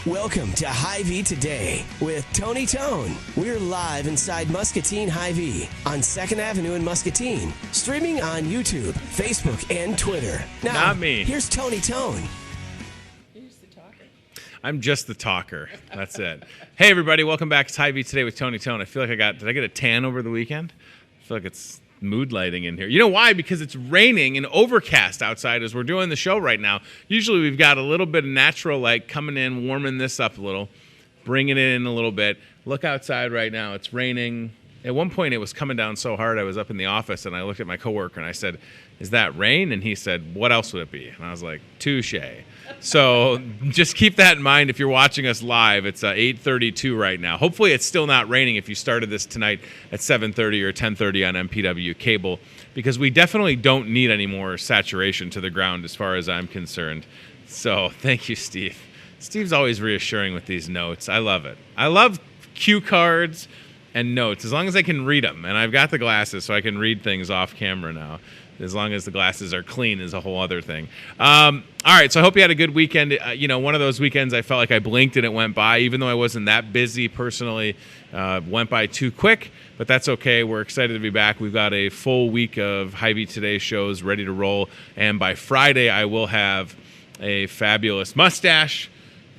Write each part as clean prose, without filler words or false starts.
Welcome to Hy-Vee Today with Tony Tone. We're live inside Muscatine Hy-Vee on 2nd Avenue in Muscatine. Streaming on YouTube, Facebook, and Twitter. Now, Not me. Here's Tony Tone. I'm just the talker. That's it. Hey, everybody. Welcome back to Hy-Vee Today with Tony Tone. I feel like did I get a tan over the weekend? I feel like it's mood lighting in here. You know why? Because it's raining and overcast outside as we're doing the show right now. Usually we've got a little bit of natural light coming in, warming this up a little, bringing it in a little bit. Look outside right now. It's raining. At one point it was coming down so hard I was up in the office and I looked at my coworker and I said, "Is that rain?" And he said, "What else would it be?" And I was like, "Touche." So just keep that in mind if you're watching us live. It's 8:32 right now. Hopefully it's still not raining if you started this tonight at 7:30 or 10:30 on MPW cable, because we definitely don't need any more saturation to the ground as far as I'm concerned. So thank you, Steve. Steve's always reassuring with these notes. I love it. I love cue cards and notes as long as I can read them. And I've got the glasses so I can read things off camera now. As long as the glasses are clean is a whole other thing. All right, so I hope you had a good weekend. One of those weekends I felt like I blinked and it went by, even though I wasn't that busy personally. Went by too quick, but that's okay. We're excited to be back. We've got a full week of Hy-Vee Today shows ready to roll, and by Friday I will have a fabulous mustache,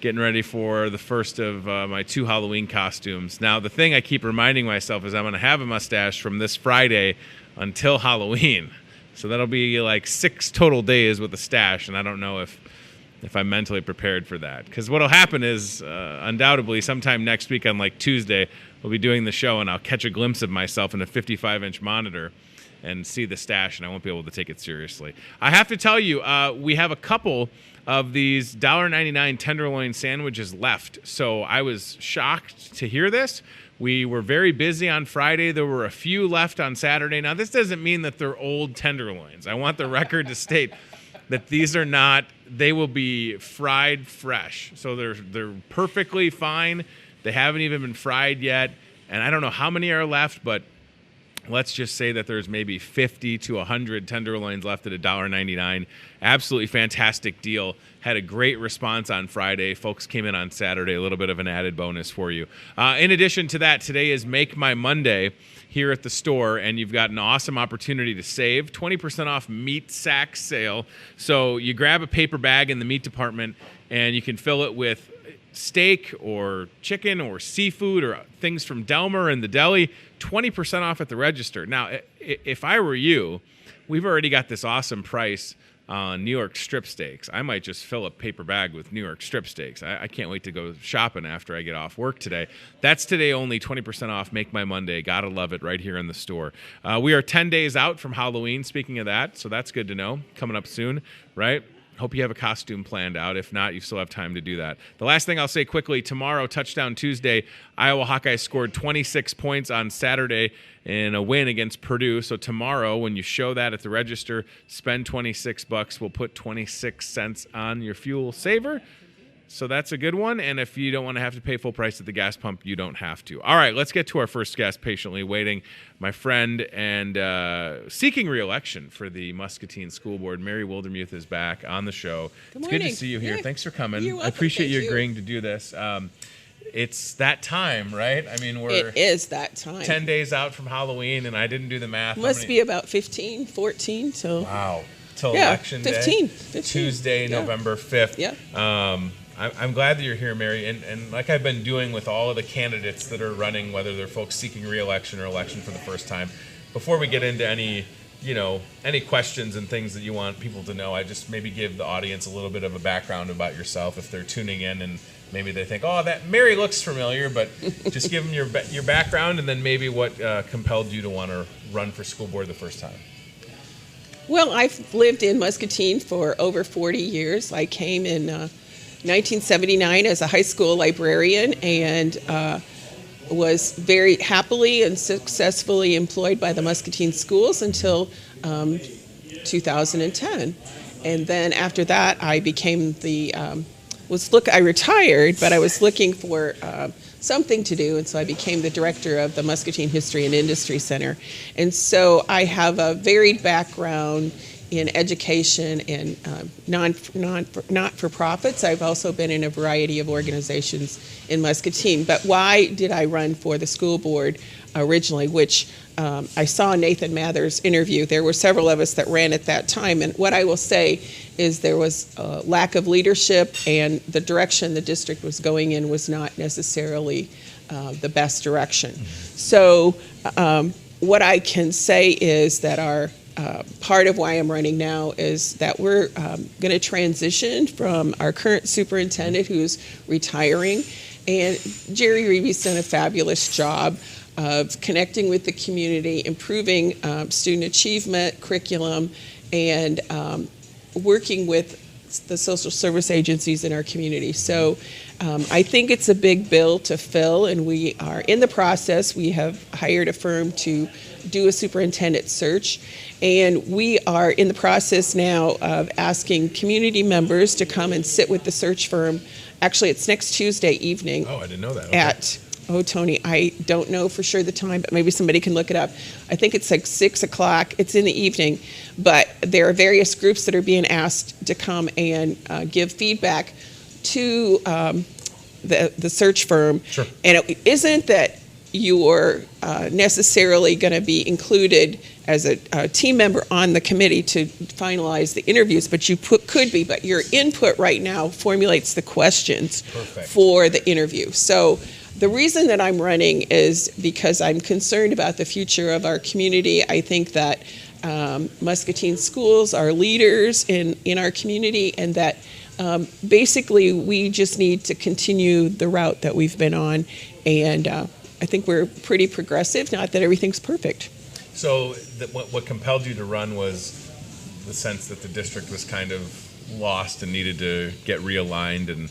getting ready for the first of my 2 Halloween costumes. Now, the thing I keep reminding myself is I'm going to have a mustache from this Friday until Halloween. So that'll be like 6 total days with a stash, and I don't know if I'm mentally prepared for that. Because what'll happen is, undoubtedly, sometime next week on like Tuesday, we'll be doing the show, and I'll catch a glimpse of myself in a 55-inch monitor and see the stash, and I won't be able to take it seriously. I have to tell you, we have a couple of these $1.99 tenderloin sandwiches left. So I was shocked to hear this. We were very busy on Friday. There were a few left on Saturday. Now, this doesn't mean that they're old tenderloins. I want the record to state that these are not, they will be fried fresh. So they're perfectly fine. They haven't even been fried yet. And I don't know how many are left, but let's just say that there's maybe 50 to 100 tenderloins left at $1.99. Absolutely fantastic deal. Had a great response on Friday. Folks came in on Saturday, a little bit of an added bonus for you. In addition to that, today is Make My Monday here at the store, and you've got an awesome opportunity to save 20% off meat sack sale. So you grab a paper bag in the meat department, and you can fill it with steak or chicken or seafood or things from Delmer and the deli, 20% off at the register. Now, if I were you, we've already got this awesome price on New York strip steaks. I might just fill a paper bag with New York strip steaks. I can't wait to go shopping after I get off work today. That's today only, 20% off, Make My Monday. Gotta love it right here in the store. We are 10 days out from Halloween, speaking of that, so that's good to know. Coming up soon, right? Hope you have a costume planned out. If not, you still have time to do that. The last thing I'll say quickly, tomorrow, Touchdown Tuesday, Iowa Hawkeyes scored 26 points on Saturday in a win against Purdue. So tomorrow, when you show that at the register, spend $26. We'll put 26 cents on your fuel saver. So that's a good one. And if you don't want to have to pay full price at the gas pump, you don't have to. All right, let's get to our first guest, patiently waiting. My friend and seeking re-election for the Muscatine School Board, Mary Wildermuth, is back on the show. Good morning. It's good to see you here. Yeah. Thanks for coming. You're welcome. I appreciate Thank you agreeing to do this. It's that time, right? I mean, It is that time. 10 days out from Halloween, and I didn't do the math. Must be about 15, 14 till... Wow. Till Yeah, Election 15, Day. 15. Tuesday, Yeah. November 5th. Yeah. I'm glad that you're here, Mary, and like I've been doing with all of the candidates that are running, whether they're folks seeking re-election or election for the first time, before we get into any questions and things that you want people to know, I just maybe give the audience a little bit of a background about yourself if they're tuning in and maybe they think, oh, that Mary looks familiar, but just give them your background and then maybe what compelled you to want to run for school board the first time. Well, I've lived in Muscatine for over 40 years. I came in 1979 as a high school librarian and was very happily and successfully employed by the Muscatine schools until 2010. And then after that, I became I retired, but I was looking for something to do, and so I became the director of the Muscatine History and Industry Center. And so I have a varied background in education and not-for-profits. I've also been in a variety of organizations in Muscatine. But why did I run for the school board originally, which I saw Nathan Mather's interview. There were several of us that ran at that time, and what I will say is there was a lack of leadership, and the direction the district was going in was not necessarily the best direction. So what I can say is that our part of why I'm running now is that we're going to transition from our current superintendent, who's retiring, and Jerry Reeby's done a fabulous job of connecting with the community, improving student achievement, curriculum, and working with the social service agencies in our community. So I think it's a big bill to fill, and we are in the process. We have hired a firm to do a superintendent search, and we are in the process now of asking community members to come and sit with the search firm. Actually, it's next Tuesday evening. Oh, I didn't know that. Okay. Tony, I don't know for sure the time, but maybe somebody can look it up. I think it's like 6 o'clock. It's in the evening, but there are various groups that are being asked to come and give feedback to the search firm. Sure. And it isn't that you're necessarily going to be included as a team member on the committee to finalize the interviews, but you could be. But your input right now formulates the questions for the interview. So the reason that I'm running is because I'm concerned about the future of our community. I think that Muscatine schools are leaders in our community, and that basically we just need to continue the route that we've been on. And I think we're pretty progressive, not that everything's perfect. So what compelled you to run was the sense that the district was kind of lost and needed to get realigned and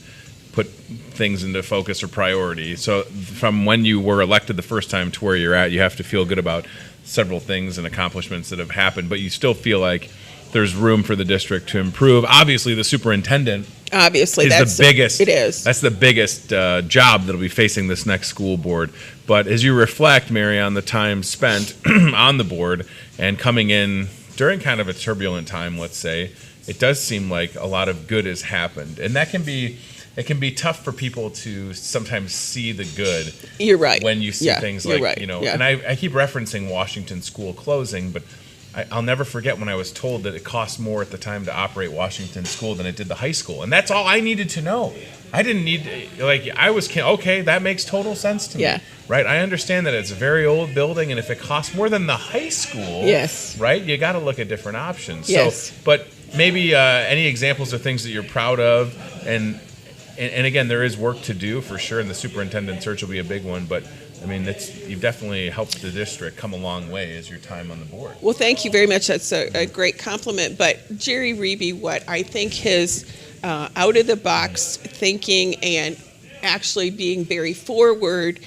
put things into focus or priority. So from when you were elected the first time to where you're at, you have to feel good about several things and accomplishments that have happened, but you still feel like there's room for the district to improve. Obviously, the superintendent is the biggest. It is. That's the biggest job that'll be facing this next school board. But as you reflect, Mary, on the time spent on the board and coming in during kind of a turbulent time, let's say, it does seem like a lot of good has happened, and that can be. It can be tough for people to sometimes see the good. You're right. When you see things like, right. And I keep referencing Washington School closing, but I'll never forget when I was told that it cost more at the time to operate Washington School than it did the high school. And that's all I needed to know. I didn't need, okay, that makes total sense to me. Yeah. Right? I understand that it's a very old building, and if it costs more than the high school, yes, right, you got to look at different options. Yes. So, but maybe any examples of things that you're proud of, and again, there is work to do for sure, and the superintendent search will be a big one. But I mean, you've definitely helped the district come a long way as your time on the board. Well, thank you very much. That's a great compliment. But Jerry Reeby, what I think his out of the box thinking and actually being very forward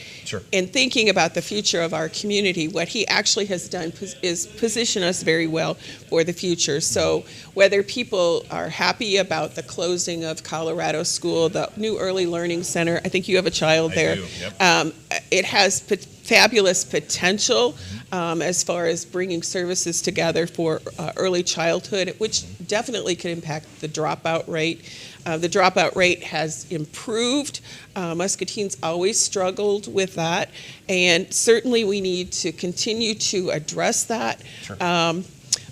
and thinking about the future of our community, what he actually has done is position us very well for the future. So whether people are happy about the closing of Colorado School, the new Early Learning Center, I think you have a child there. I do, yep. It has fabulous potential as far as bringing services together for early childhood, which definitely could impact the dropout rate. The dropout rate has improved. Muscatine's always struggled with that, and certainly we need to continue to address that. Sure.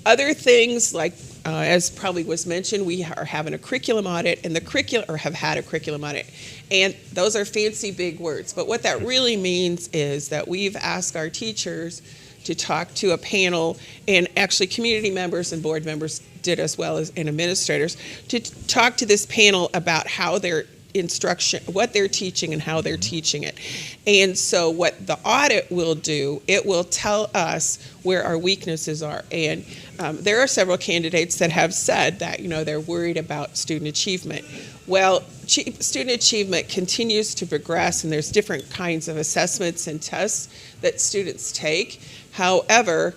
Other things like, as probably was mentioned, we are having a curriculum audit, and have had a curriculum audit, and those are fancy big words. But what that really means is that we've asked our teachers to talk to a panel, and actually community members and board members did as well as and administrators, to talk to this panel about how their instruction, what they're teaching and how they're teaching it. And so what the audit will do, it will tell us where our weaknesses are. And there are several candidates that have said that, they're worried about student achievement. Well, student achievement continues to progress, and there's different kinds of assessments and tests that students take. However,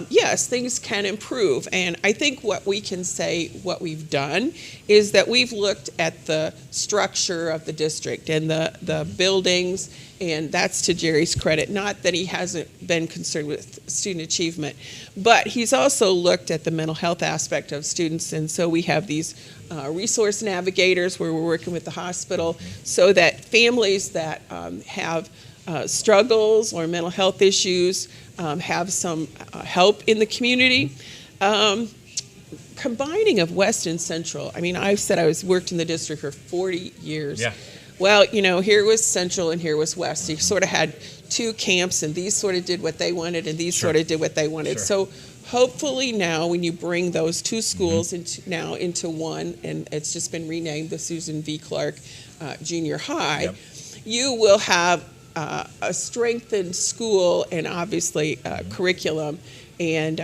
yes, things can improve. And I think what we can say, what we've done, is that we've looked at the structure of the district and the buildings And that's to Jerry's credit. Not that he hasn't been concerned with student achievement, but he's also looked at the mental health aspect of students. And so we have these resource navigators where we're working with the hospital so that families that have struggles or mental health issues have some help in the community. Combining of West and Central. I mean, I've said I worked in the district for 40 years. Yeah. Well, here was Central and here was West. You sort of had two camps, and these sort of did what they wanted, and these sort of did what they wanted. So hopefully now, when you bring those two schools into one, and it's just been renamed the Susan V. Clark Junior High, you will have a strengthened school and obviously curriculum, and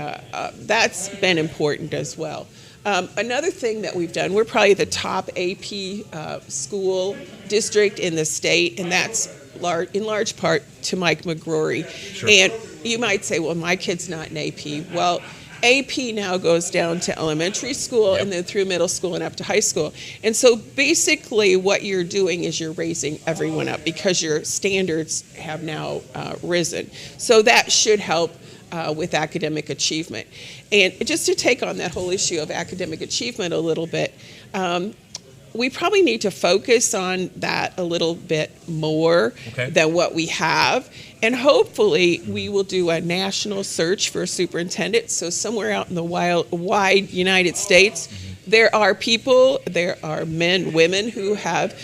that's been important as well. Another thing that we've done, we're probably the top AP school district in the state, and that's in large part to Mike McGrory. And you might say, well, my kid's not in AP. Well, AP now goes down to elementary school and then through middle school and up to high school. And so basically what you're doing is you're raising everyone up because your standards have now risen. So that should help with academic achievement. And just to take on that whole issue of academic achievement a little bit, we probably need to focus on that a little bit more than what we have. And hopefully we will do a national search for a superintendent. So somewhere out in the wide United States, there are people, there are men, women who have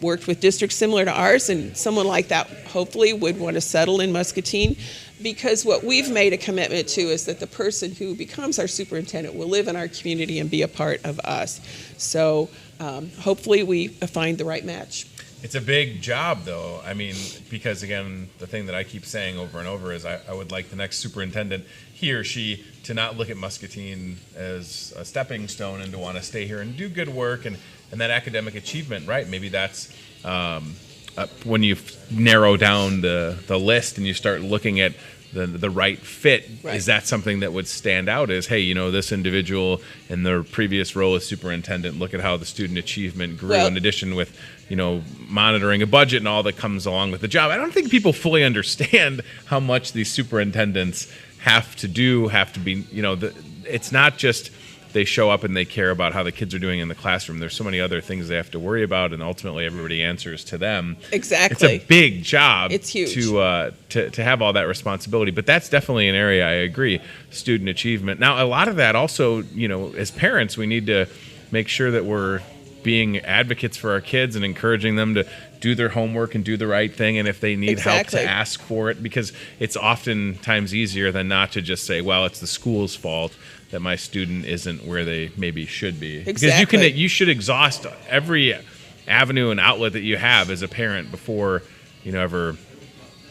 worked with districts similar to ours, and someone like that hopefully would want to settle in Muscatine. Because what we've made a commitment to is that the person who becomes our superintendent will live in our community and be a part of us. So hopefully we find the right match. It's a big job, though. I mean, because, again, the thing that I keep saying over and over is I would like the next superintendent, he or she, to not look at Muscatine as a stepping stone and to want to stay here and do good work and that academic achievement, right? Maybe that's when you narrow down the list and you start looking at the right fit, is that something that would stand out as, hey, this individual in their previous role as superintendent, look at how the student achievement grew, in addition with, monitoring a budget and all that comes along with the job. I don't think people fully understand how much these superintendents have to be, it's not just they show up and they care about how the kids are doing in the classroom. There's so many other things they have to worry about, and ultimately everybody answers to them. Exactly. It's a big job. It's huge. To have all that responsibility. But that's definitely an area, I agree, student achievement. Now, a lot of that also, as parents, we need to make sure that we're being advocates for our kids and encouraging them to do their homework and do the right thing, and if they need help, to ask for it, because it's oftentimes easier than not to just say, well, it's the school's fault that my student isn't where they maybe should be. Exactly. Because you should exhaust every avenue and outlet that you have as a parent before ever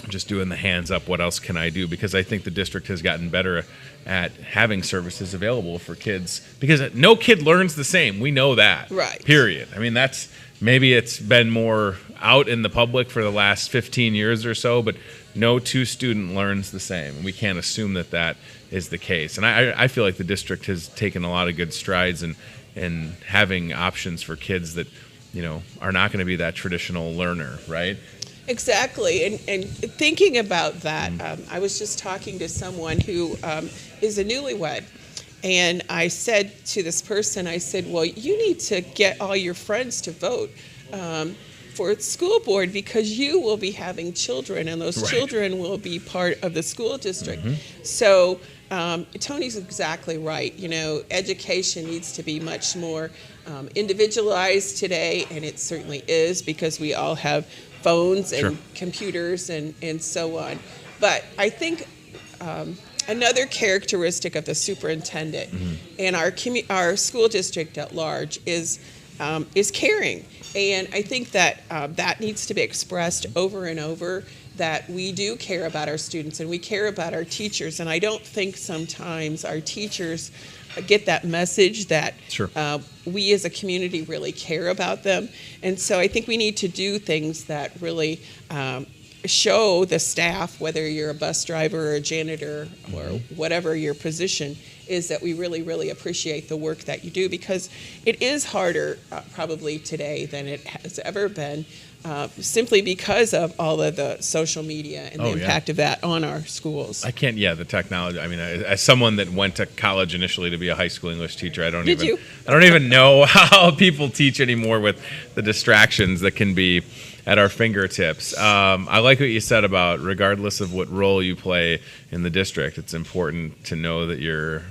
just doing the hands up, what else can I do? Because I think the district has gotten better at having services available for kids, because no kid learns the same. We know that. Right. Period. I mean, maybe it's been more out in the public for the last 15 years or so, but no two student learns the same. We can't assume that is the case. And I feel like the district has taken a lot of good strides in having options for kids that, are not going to be that traditional learner, right? Exactly. And thinking about that, I was just talking to someone who is a newlywed. And I said to this person, I said, well, you need to get all your friends to vote for school board, because you will be having children, and those children will be part of the school district. So Tony's exactly right. Education needs to be much more individualized today, and it certainly is, because we all have phones and computers and so on. But I think another characteristic of the superintendent and our school district at large is caring. And I think that that needs to be expressed over and over, that we do care about our students and we care about our teachers. And I don't think sometimes our teachers get that message that we as a community really care about them. And so I think we need to do things that really show the staff, whether you're a bus driver or a janitor or whatever your position, is that we really, really appreciate the work that you do, because it is harder probably today than it has ever been, simply because of all of the social media and the impact of that on our schools. I can't, the technology. I mean, as someone that went to college initially to be a high school English teacher, I don't even know how people teach anymore with the distractions that can be at our fingertips. I like what you said about, regardless of what role you play in the district, it's important to know that you're,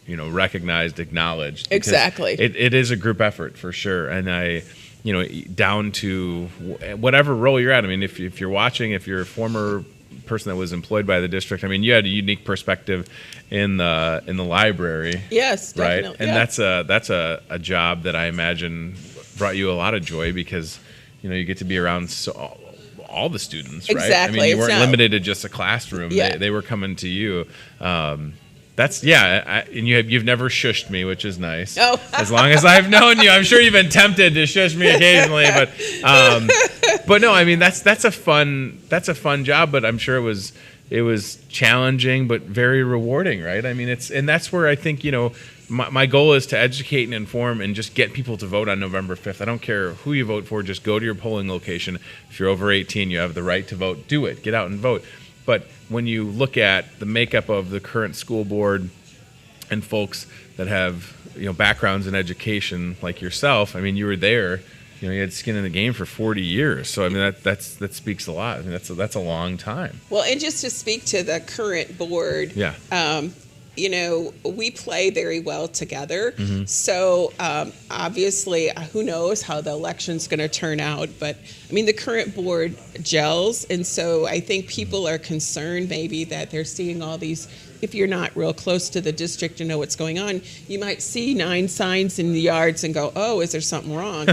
recognized, acknowledged. Exactly. It is a group effort for sure. And down to whatever role you're at. I mean, if you're watching, if you're a former person that was employed by the district, I mean, you had a unique perspective in the library. Yes, definitely. Right? And that's a job that I imagine brought you a lot of joy, because you get to be around all the students, right? Exactly. I mean, you weren't limited to just a classroom. Yeah. They were coming to you. And you've never shushed me, which is nice. Oh. As long as I've known you, I'm sure you've been tempted to shush me occasionally, but no, I mean that's a fun job, but I'm sure it was challenging but very rewarding, right? I mean, that's where I think my goal is to educate and inform and just get people to vote on November 5th. I don't care who you vote for, just go to your polling location. If you're over 18, you have the right to vote. Do it. Get out and vote. But when you look at the makeup of the current school board and folks that have backgrounds in education like yourself, I mean, you were there. You had skin in the game for 40 years. So I mean, that speaks a lot. I mean, that's a long time. Well, and just to speak to the current board, we play very well together. Mm-hmm. So obviously, who knows how the election's going to turn out. But I mean, the current board gels. And so I think people are concerned maybe that they're seeing all these, if you're not real close to the district to know what's going on, you might see 9 signs in the yards and go, oh, is there something wrong?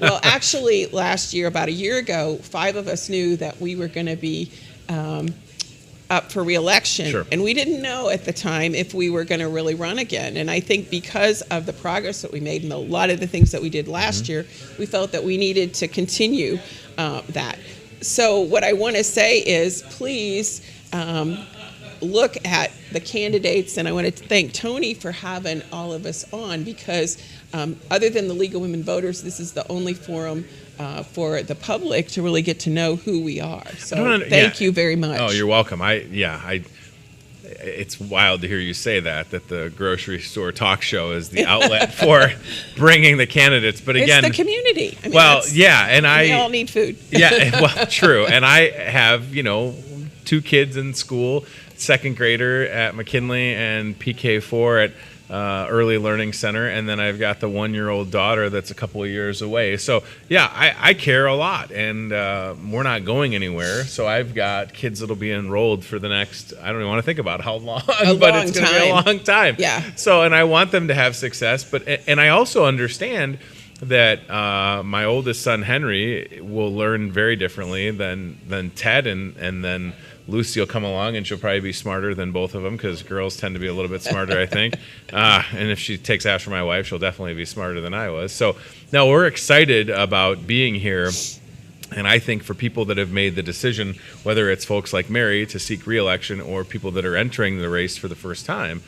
Well, actually, last year, about a year ago, 5 of us knew that we were going to be up for re-election. Sure. And we didn't know at the time if we were going to really run again. And I think because of the progress that we made and a lot of the things that we did last year, we felt that we needed to continue that. So what I want to say is, please look at the candidates, and I want to thank Tony for having all of us on, because other than the League of Women Voters, this is the only forum for the public to really get to know who we are. So thank you very much. Oh, you're welcome. It's wild to hear you say that the grocery store talk show is the outlet for bringing the candidates. But again, it's the community. I mean, we all need food. Yeah, well, true. And I have, 2 kids in school, 2nd grader at McKinley and PK4 at Early Learning Center, and then I've got the 1-year-old daughter that's a couple of years away. So I care a lot, and we're not going anywhere. So I've got kids that'll be enrolled for the next, I don't even want to think about how long, but it's going to be a long time. Yeah. So, and I want them to have success, and I also understand that my oldest son Henry will learn very differently than Ted, and then Lucy will come along, and she'll probably be smarter than both of them, because girls tend to be a little bit smarter, I think. And if she takes after my wife, she'll definitely be smarter than I was. So now we're excited about being here. And I think for people that have made the decision, whether it's folks like Mary to seek re-election or people that are entering the race for the first time,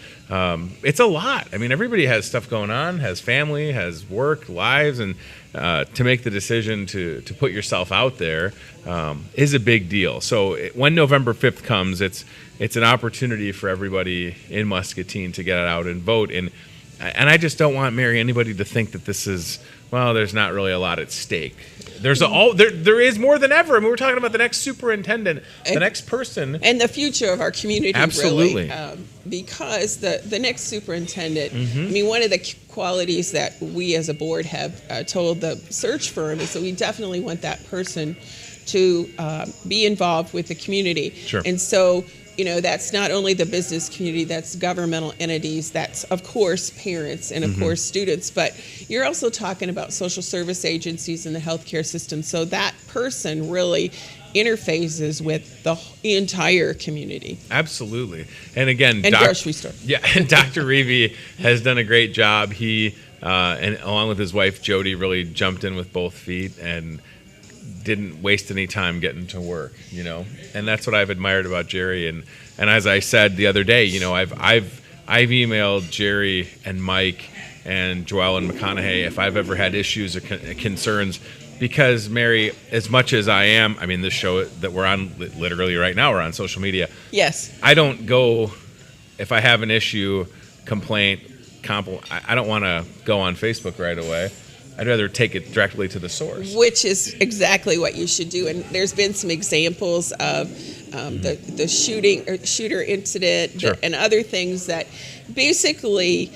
it's a lot. I mean, everybody has stuff going on, has family, has work, lives, and to make the decision to put yourself out there is a big deal. So when November 5th comes, it's an opportunity for everybody in Muscatine to get out and vote. And I just don't want, Mary, anybody to think that this is, well, there's not really a lot at stake. There is more than ever. I mean, we're talking about the next superintendent, the next person, and the future of our community. Absolutely, really, because the next superintendent. Mm-hmm. I mean, one of the qualities that we as a board have told the search firm is that we definitely want that person to be involved with the community. Sure. And so, that's not only the business community, that's governmental entities, that's, of course, parents and, of course, students, but you're also talking about social service agencies and the healthcare system. So that person really interfaces with the entire community. Absolutely. And again, grocery store. Yeah, and Dr. Hy-Vee has done a great job. He, and along with his wife, Jody, really jumped in with both feet and didn't waste any time getting to work, and that's what I've admired about Jerry. And as I said the other day, I've emailed Jerry and Mike and Joelle and McConaughey if I've ever had issues or concerns. Because, Mary, as much as I am, I mean, this show that we're on literally right now, we're on social media. Yes. I don't go, if I have an issue, complaint, I don't want to go on Facebook right away. I'd rather take it directly to the source. Which is exactly what you should do. And there's been some examples of the shooter incident Sure. and other things that basically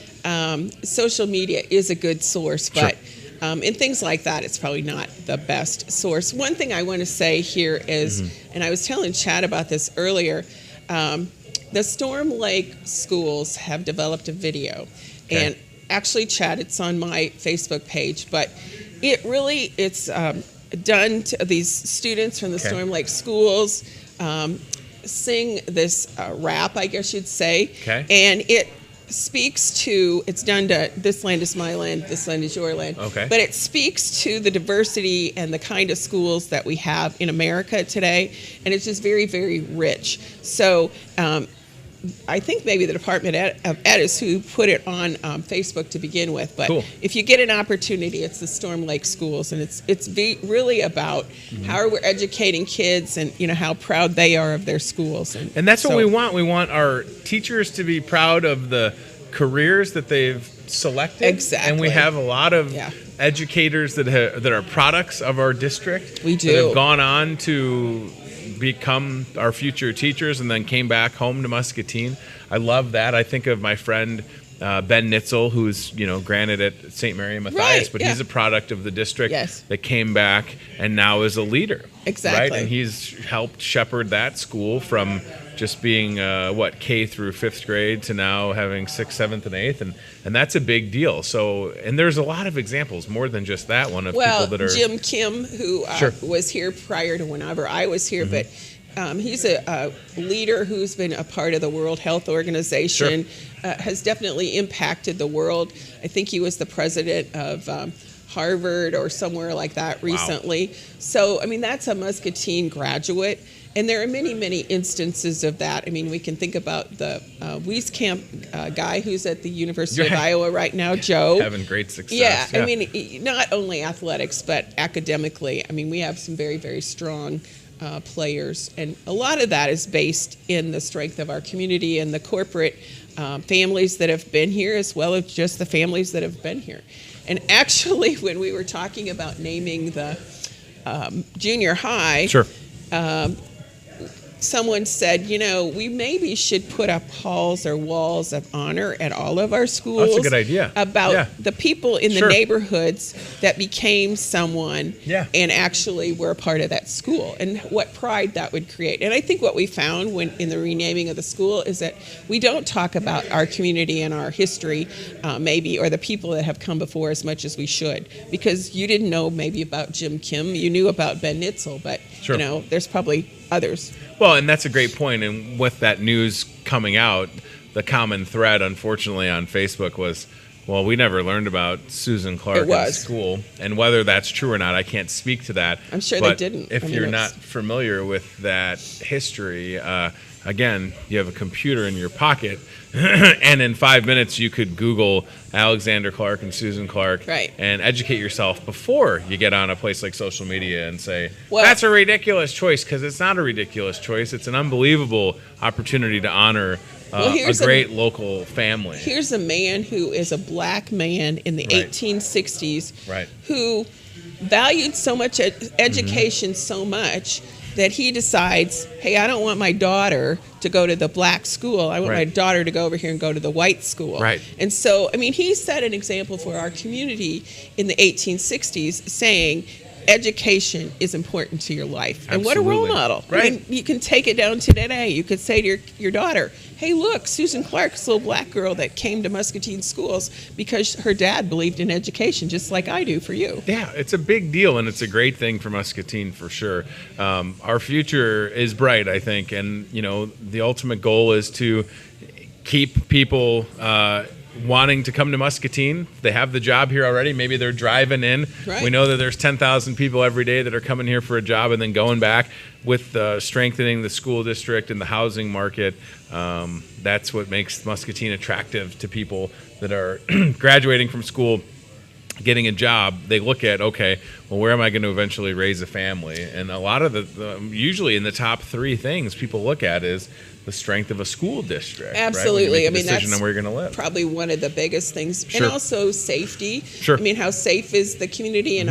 social media is a good source, but in things like that, it's probably not the best source. One thing I want to say here is, and I was telling Chad about this earlier, the Storm Lake schools have developed a video. Okay. And actually, Chad, it's on my Facebook page, but it's done to these students from the Storm Lake schools sing this rap, I guess you'd say. Okay. And it's done to This Land Is My Land, This Land Is Your Land. Okay. But it speaks to the diversity and the kind of schools that we have in America today. And it's just very, very rich. So I think maybe the Department of Ed is who put it on Facebook to begin with. But Cool. if you get an opportunity, it's the Storm Lake schools. And it's really about how we're educating kids and, how proud they are of their schools. And that's what we want. We want our teachers to be proud of the careers that they've selected. Exactly. And we have a lot of educators that are products of our district. We do. That have gone on to become our future teachers and then came back home to Muscatine. I love that. I think of my friend Ben Nitzel, who's granted at St. Mary and Matthias, Right, but yeah. he's a product of the district Yes. that came back and now is a leader. Exactly. Right? And he's helped shepherd that school from just being K through 5th grade to now having 6th, 7th, and 8th, and that's a big deal. So, and there's a lot of examples, more than just that one, of people that are Jim Kim, who Sure. was here prior to whenever I was here, but he's a leader who's been a part of the World Health Organization, has definitely impacted the world. I think he was the president of Harvard or somewhere like that recently. So, I mean, that's a Muscatine graduate. And there are many, many instances of that. I mean, we can think about the Wieskamp guy who's at the University of Iowa right now, Joe. having great success. Yeah, I mean, not only athletics, but academically. I mean, we have some very, very strong players. And a lot of that is based in the strength of our community and the corporate families that have been here, as well as just the families that have been here. And actually, when we were talking about naming the junior high, someone said, we maybe should put up halls or walls of honor at all of our schools. That's a good idea. About the people in the neighborhoods that became someone and actually were a part of that school and what pride that would create. And I think what we found when in the renaming of the school is that we don't talk about our community and our history maybe, or the people that have come before as much as we should. Because you didn't know maybe about Jim Kim, you knew about Ben Nitzel, but there's probably others. Well, and that's a great point. And with that news coming out, the common thread, unfortunately, on Facebook was, well, we never learned about Susan Clark in school. And whether that's true or not, I can't speak to that. I'm sure but they didn't. If you're not familiar with that history, again, you have a computer in your pocket, and in 5 minutes you could Google Alexander Clark and Susan Clark and educate yourself before you get on a place like social media and say, that's a ridiculous choice, because it's not a ridiculous choice. It's an unbelievable opportunity to honor a great local family. Here's a man who is a black man in the 1860s who valued so much education so much that he decides, hey, I don't want my daughter to go to the black school. I want my daughter to go over here and go to the white school. And so, I mean, he set an example for our community in the 1860s saying, education is important to your life. And what a role model. You can take it down to today. You could say to your daughter, hey, look, Susan Clark's a little black girl that came to Muscatine schools because her dad believed in education, just like I do for you. Yeah, it's a big deal, and it's a great thing for Muscatine for sure. Our future is bright, I think, and the ultimate goal is to keep people wanting to come to Muscatine. They have the job here already. Maybe they're driving in. Right. We know that there's 10,000 people every day that are coming here for a job and then going back. With strengthening the school district and the housing market, that's what makes Muscatine attractive to people that are graduating from school, getting a job. They look at, okay, well, where am I going to eventually raise a family? And a lot of usually in the top 3 things people look at is the strength of a school district. Absolutely. Right? Decision on where you're going to live. Probably one of the biggest things. Sure. And also safety. Sure. I mean, how safe is the community? And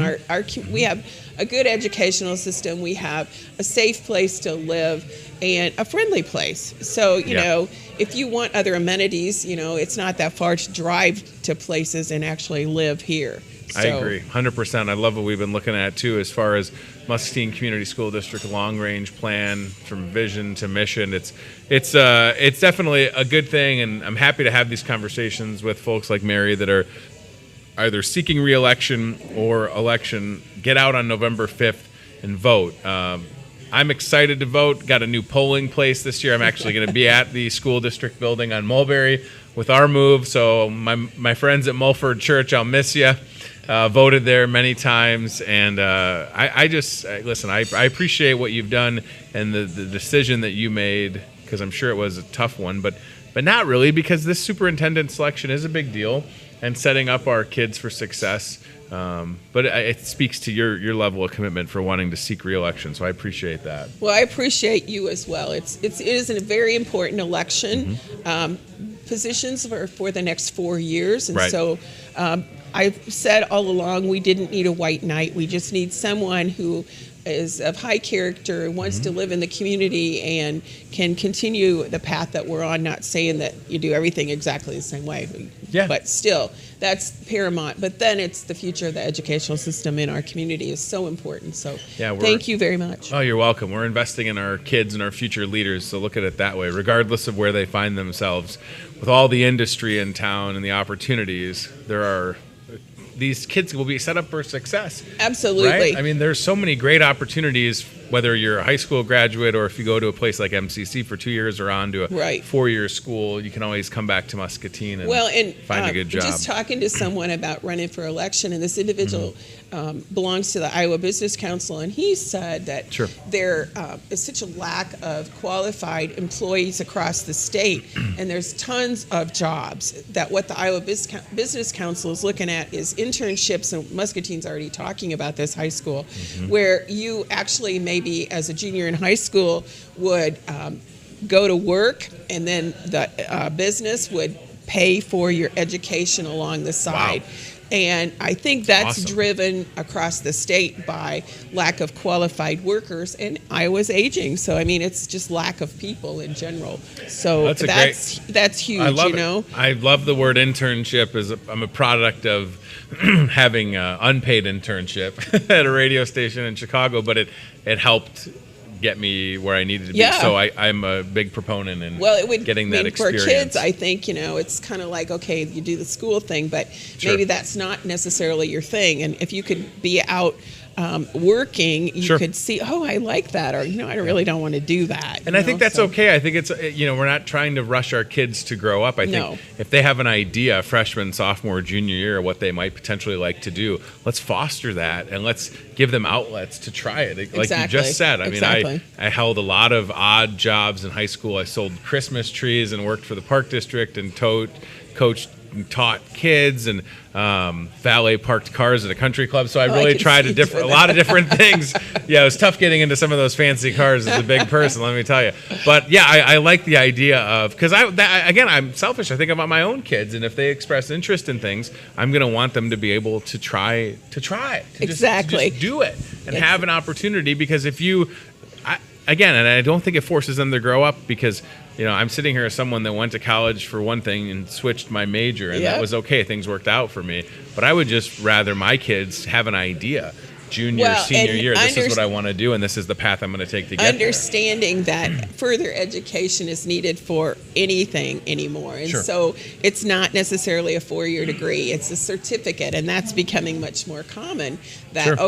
we have a good educational system. We have a safe place to live and a friendly place. So, you know, if you want other amenities, you know, it's not that far to drive to places and actually live here. I agree, 100%. I love what we've been looking at, too, as far as Muscatine Community School District long-range plan from vision to mission. It's definitely a good thing, and I'm happy to have these conversations with folks like Mary that are either seeking re-election or election. Get out on November 5th and vote. I'm excited to vote. Got a new polling place this year. I'm actually going to be at the school district building on Mulberry with our move. So my friends at Mulford Church, I'll miss you. Voted there many times, and listen. I appreciate what you've done and the decision that you made, because I'm sure it was a tough one, but not really, because this superintendent selection is a big deal and setting up our kids for success. But it speaks to your level of commitment for wanting to seek re-election, so I appreciate that. Well, I appreciate you as well. It is a very important election. Positions are for the next 4 years, and Right. so I've said all along we didn't need a white knight. We just need someone who is of high character and wants to live in the community and can continue the path that we're on. Not saying that you do everything exactly the same way, but still, that's paramount. But then it's the future of the educational system in our community is so important. So thank you very much. Oh, you're welcome. We're investing in our kids and our future leaders, so look at it that way. Regardless of where they find themselves, with all the industry in town and the opportunities, these kids will be set up for success. Absolutely. Right? I mean, there's so many great opportunities, whether you're a high school graduate or if you go to a place like MCC for 2 years or on to a 4-year school, you can always come back to Muscatine and find a good job. Just talking to someone about running for election, and this individual belongs to the Iowa Business Council, and he said that there is such a lack of qualified employees across the state, and there's tons of jobs, that what the Iowa Business Council is looking at is internships, and Muscatine's already talking about this high school, where you actually maybe as a junior in high school would go to work, and then the business would pay for your education along the side. Wow. And I think that's driven across the state by lack of qualified workers, and Iowa's aging. So, I mean, it's just lack of people in general. So that's huge, I love it. I love the word internship. I'm a product of having an unpaid internship at a radio station in Chicago, but it helped get me where I needed to be. So I'm a big proponent in getting that experience. For kids, I think, it's kind of like, okay, you do the school thing, but maybe that's not necessarily your thing. And if you could be out working, you could see, oh, I like that, or, I really don't want to do that. And I think that's okay. I think it's, we're not trying to rush our kids to grow up. I think if they have an idea, freshman, sophomore, junior year, what they might potentially like to do, let's foster that and let's give them outlets to try it. Like you just said, I mean, I held a lot of odd jobs in high school. I sold Christmas trees and worked for the park district and coached and taught kids and valet parked cars at a country club. So I really tried a lot of different things. Yeah, it was tough getting into some of those fancy cars as a big person, let me tell you. But yeah, I like the idea of, because again, I'm selfish. I think about my own kids, and if they express interest in things, I'm going to want them to be able to try it, to just do it and have an opportunity. Because if you, again, and I don't think it forces them to grow up, because I'm sitting here as someone that went to college for one thing and switched my major, and that was okay. Things worked out for me. But I would just rather my kids have an idea junior, senior and year. This is what I want to do, and this is the path I'm going to take to get understanding that further education is needed for anything anymore. And so it's not necessarily a 4-year degree. It's a certificate, and that's becoming much more common that,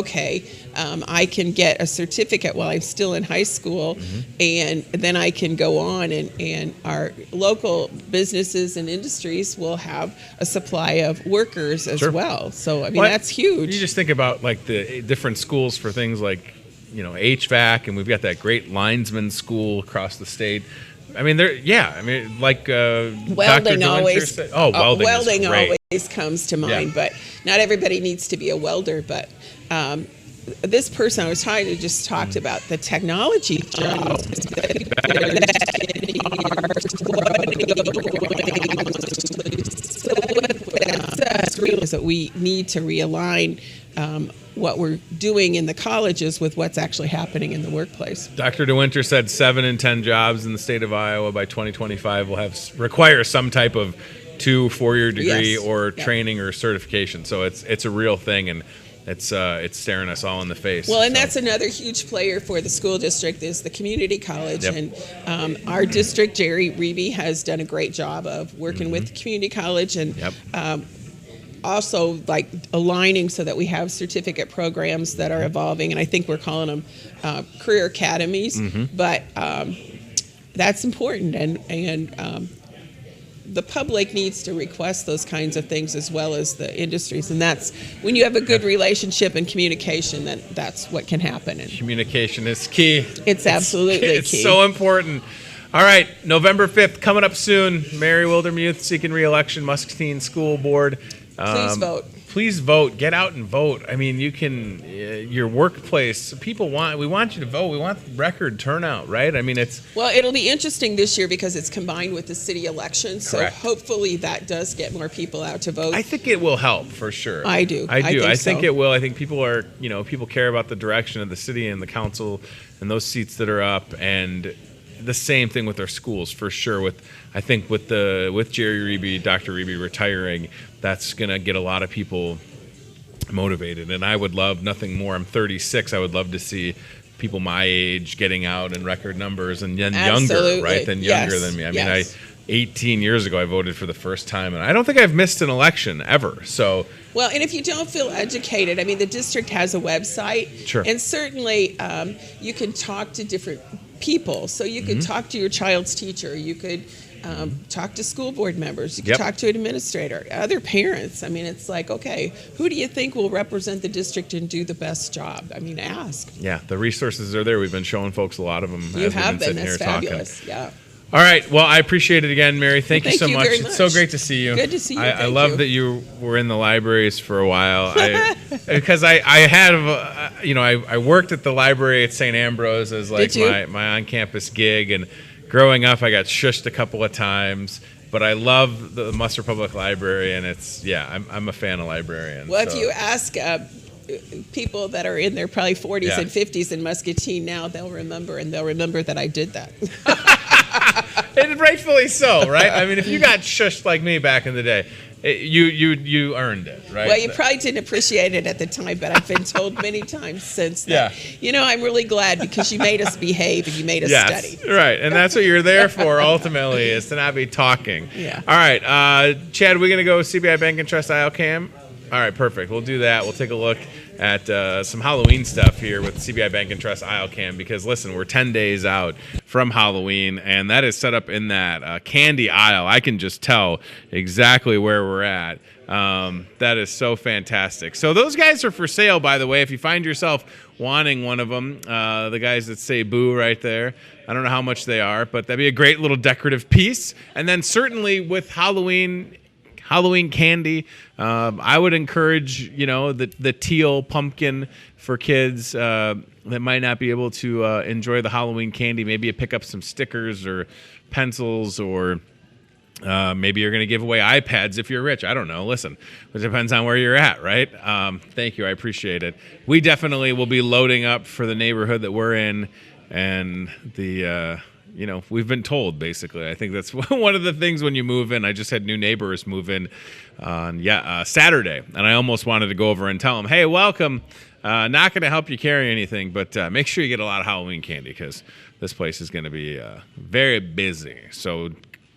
I can get a certificate while I'm still in high school, and then I can go on, and our local businesses and industries will have a supply of workers as well. So, I mean, that's huge. You just think about like the different schools for things like, HVAC, and we've got that great linesman school across the state. I mean, like welding always. Welding always comes to mind, but not everybody needs to be a welder. But this person I was trying to just talked about the technology jobs that we need to realign what we're doing in the colleges with what's actually happening in the workplace. Dr. DeWinter said 7 in 10 jobs in the state of Iowa by 2025 will require some type of 2-4-year degree or training or certification. So it's a real thing, and it's staring us all in the face. Well, and that's another huge player for the school district is the community college. And our district, Jerry Reby, has done a great job of working with the community college and also like aligning so that we have certificate programs that are evolving. And I think we're calling them career academies. But that's important. And the public needs to request those kinds of things as well as the industries, and that's when you have a good relationship and communication, then that's what can happen. And communication is key. It's absolutely key. It's so important. All right, November 5th coming up soon. Mary Wildermuth seeking re-election, Muscatine School Board. Please vote. Please vote. Get out and vote. I mean, you can, your workplace, we want you to vote. We want record turnout, right? I mean, it'll be interesting this year because it's combined with the city election. So hopefully that does get more people out to vote. I think it will help for sure. I do. I think it will. I think people care about the direction of the city and the council and those seats that are up, and the same thing with our schools for sure. I think with Jerry Reby, Dr. Reby retiring, that's going to get a lot of people motivated. And I would love nothing more. I'm 36. I would love to see people my age getting out in record numbers and then younger, right? Than younger than me. I mean, 18 years ago, I voted for the first time, and I don't think I've missed an election ever. So, well, and if you don't feel educated, I mean, the district has a website, and certainly you can talk to different people. So you could talk to your child's teacher. You could talk to school board members. You could talk to an administrator, other parents. I mean, it's like, okay, who do you think will represent the district and do the best job? I mean, ask. Yeah, the resources are there. We've been showing folks a lot of them. You have been. That's fabulous. Yeah. All right. Well, I appreciate it again, Mary. Thank you so much. It's so great to see you. Good to see you. I love that you were in the libraries for a while. Because I worked at the library at St. Ambrose as like my on-campus gig, and growing up, I got shushed a couple of times. But I love the Musser Public Library, and I'm a fan of librarians. Well, if you ask people that are in their probably 40s and 50s in Muscatine now, they'll remember that I did that. And rightfully so, right? I mean, if you got shushed like me back in the day, you earned it, right? Well, you probably didn't appreciate it at the time, but I've been told many times since that. I'm really glad because you made us behave and you made us study. Right, and that's what you're there for ultimately, is to not be talking. Yeah. All right, Chad, we're going to go CBI Bank and Trust ILCAM? All right, perfect. We'll do that. We'll take a look at some Halloween stuff here with CBI Bank and Trust ILCAM, because listen, we're 10 days out from Halloween, and that is set up in that candy aisle. I can just tell exactly where we're at. That is so fantastic. So those guys are for sale, by the way, if you find yourself wanting one of them. The guys that say boo right there. I don't know how much they are, but that'd be a great little decorative piece. And then certainly with Halloween candy, I would encourage, the teal pumpkin for kids that might not be able to enjoy the Halloween candy. Maybe you pick up some stickers or pencils, or maybe you're going to give away iPads if you're rich. I don't know. Listen, it depends on where you're at, right? Thank you. I appreciate it. We definitely will be loading up for the neighborhood that we're in, and we've been told, basically. I think that's one of the things when you move in. I just had new neighbors move in on Saturday, and I almost wanted to go over and tell them, hey, welcome. Not going to help you carry anything, but make sure you get a lot of Halloween candy because this place is going to be very busy. So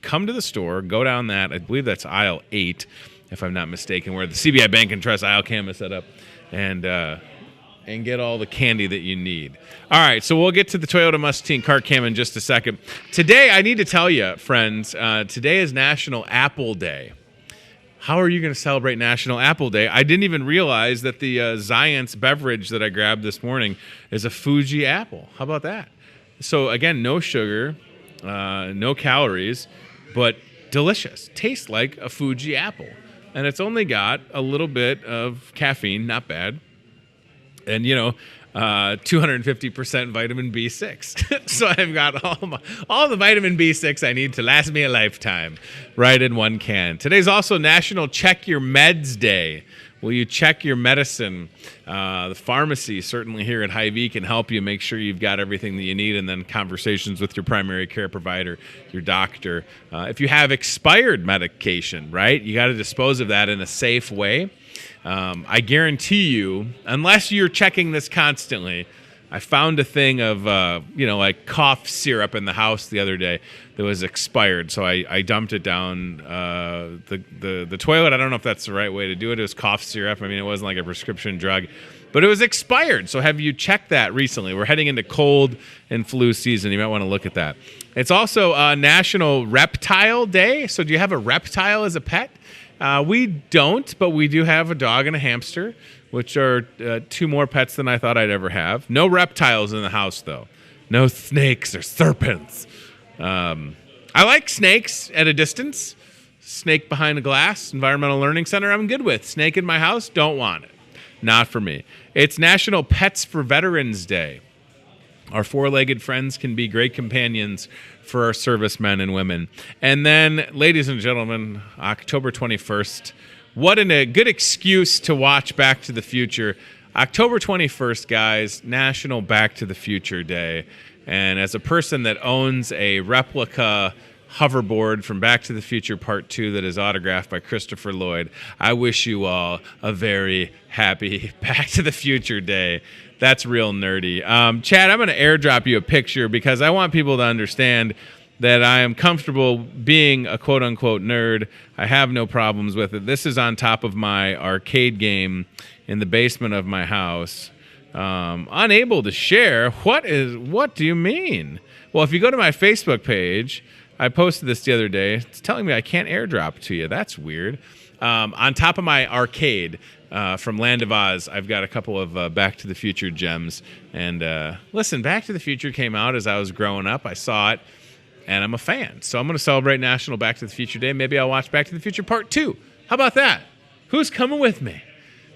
come to the store, go down that. I believe that's aisle 8, if I'm not mistaken, where the CBI Bank and Trust aisle cam is set up, and get all the candy that you need. All right, so we'll get to the Toyota Muscatine cart cam in just a second. Today, I need to tell you, friends, today is National Apple Day. How are you going to celebrate National Apple Day? I didn't even realize that the Zions beverage that I grabbed this morning is a Fuji apple. How about that? So, again, no sugar, no calories, but delicious. Tastes like a Fuji apple. And it's only got a little bit of caffeine, not bad. And, 250% vitamin B6. So I've got all the vitamin B6 I need to last me a lifetime right in one can. Today's also National Check Your Meds Day. Will you check your medicine? The pharmacy, certainly here at Hy-Vee, can help you make sure you've got everything that you need, and then conversations with your primary care provider, your doctor. If you have expired medication, right, you got to dispose of that in a safe way. I guarantee you, unless you're checking this constantly, I found a thing of, like cough syrup in the house the other day that was expired. So I dumped it down the toilet. I don't know if that's the right way to do it. It was cough syrup. I mean, it wasn't like a prescription drug, but it was expired. So have you checked that recently? We're heading into cold and flu season. You might want to look at that. It's also National Reptile Day. So do you have a reptile as a pet? We don't, but we do have a dog and a hamster, which are 2 more pets than I thought I'd ever have. No reptiles in the house, though. No snakes or serpents. I like snakes at a distance. Snake behind a glass, Environmental Learning Center, I'm good with. Snake in my house, don't want it. Not for me. It's National Pets for Veterans Day. Our 4-legged friends can be great companions for our servicemen and women. And then, ladies and gentlemen, October 21st, what a good excuse to watch Back to the Future. October 21st, guys, National Back to the Future Day. And as a person that owns a replica hoverboard from Back to the Future Part 2 that is autographed by Christopher Lloyd, I wish you all a very happy Back to the Future Day. That's real nerdy. Chad, I'm going to airdrop you a picture because I want people to understand that I am comfortable being a quote-unquote nerd. I have no problems with it. This is on top of my arcade game in the basement of my house. Unable to share? What do you mean? Well, if you go to my Facebook page, I posted this the other day. It's telling me I can't airdrop to you. That's weird. On top of my arcade from Land of Oz, I've got a couple of Back to the Future gems. And listen, Back to the Future came out as I was growing up. I saw it, and I'm a fan. So I'm going to celebrate National Back to the Future Day. Maybe I'll watch Back to the Future Part 2. How about that? Who's coming with me?